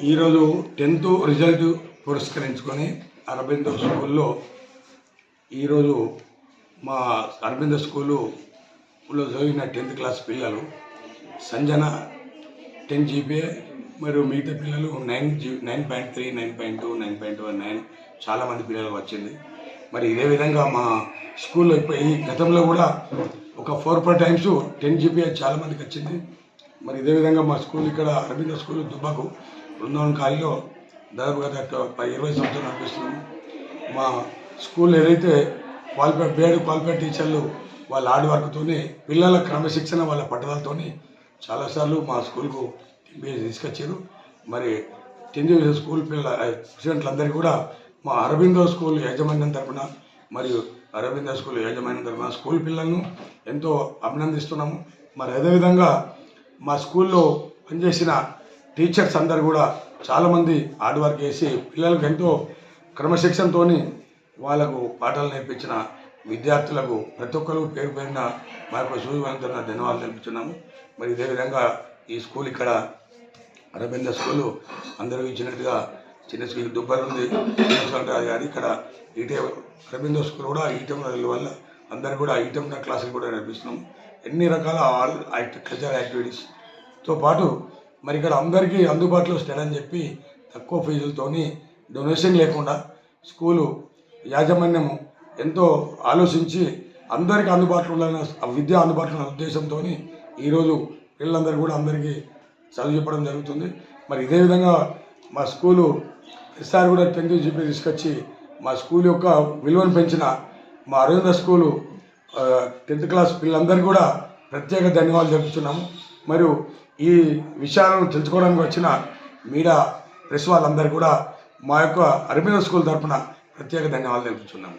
ఈరోజు 10th result పురస్కరించుకొని అరబిందో స్కూల్లో ఈరోజు మా అరబిందో స్కూల్లో చదివిన 10th క్లాస్ పిల్లలు సంజన 10 GPA మరియు మిగతా పిల్లలు 9.3, 9.2, 9.19 చాలామంది పిల్లలకు వచ్చింది. మరి ఇదే విధంగా మా స్కూల్లో ఈ గతంలో కూడా ఒక 4 టైమ్స్ 10 GPA చాలామందికి వచ్చింది. మరి ఇదే విధంగా మా స్కూల్ ఇక్కడ అరబిందో స్కూల్ దుబ్బాకు బృందావన్ కాలేజీలో దాదాపుగా 20 సంవత్సరాలు నడిపిస్తున్నాము. మా స్కూల్ ఏదైతే క్వాలిఫైడ్ టీచర్లు వాళ్ళ హార్డ్ వర్క్తోని పిల్లల క్రమశిక్షణ వాళ్ళ పట్టుదలతోని చాలాసార్లు మా స్కూల్కు తీసుకొచ్చారు. మరి 10th స్కూల్ స్టూడెంట్లందరికీ కూడా మా అరబిందో స్కూల్ యాజమాన్యం తరఫున మరియు అరబిందో స్కూల్ యాజమాన్యం తరఫున స్కూల్ పిల్లలను ఎంతో అభినందిస్తున్నాము. మరి అదేవిధంగా మా స్కూల్లో పనిచేసిన టీచర్స్ అందరు కూడా చాలామంది హార్డ్ వర్క్ చేసి పిల్లలకు ఎంతో క్రమశిక్షణతో వాళ్ళకు పాఠాలు నేర్పించిన విద్యార్థులకు ప్రతి ఒక్కరు పేరు పేరున మా యొక్క సూర్యవంతున్న ధన్యవాదాలు తెలుపుతున్నాము. మరి ఇదే విధంగా ఈ స్కూల్ ఇక్కడ అరబిందో స్కూలు అందరూ ఇచ్చినట్టుగా చిన్న స్కూల్ దుబ్బర్ ఉంది కానీ ఇక్కడ అరబిందో స్కూల్ కూడా ఈటెం వల్ల అందరూ కూడా ఈటెం క్లాసులు కూడా నేర్పిస్తున్నాము. ఎన్ని రకాల కల్చరల్ యాక్టివిటీస్తో పాటు మరి ఇక్కడ అందరికీ అందుబాటులో స్టడీ అని చెప్పి తక్కువ ఫీజులతోని డొనేషన్ లేకుండా స్కూలు యాజమాన్యం ఎంతో ఆలోచించి అందరికీ అందుబాటులో ఉన్న విద్య అందుబాటులో ఉన్న ఉద్దేశంతో ఈరోజు పిల్లలందరూ కూడా అందరికీ చదువు చెప్పడం జరుగుతుంది. మరి ఇదే విధంగా మా స్కూలు ఈసారి కూడా 10th GPA తీసుకొచ్చి మా స్కూల్ యొక్క విలువను పెంచిన మా అరబిందో స్కూలు 10th క్లాస్ పిల్లలందరికీ కూడా ప్రత్యేక ధన్యవాదాలు తెలుపుతున్నాము. మరియు ఈ విషయాలను తెలుసుకోవడానికి వచ్చిన మీడియా ప్రెస్ వాళ్ళందరూ కూడా మా యొక్క అరబిందో స్కూల్ తరఫున ప్రత్యేక ధన్యవాదాలు తెలుపుతున్నాము.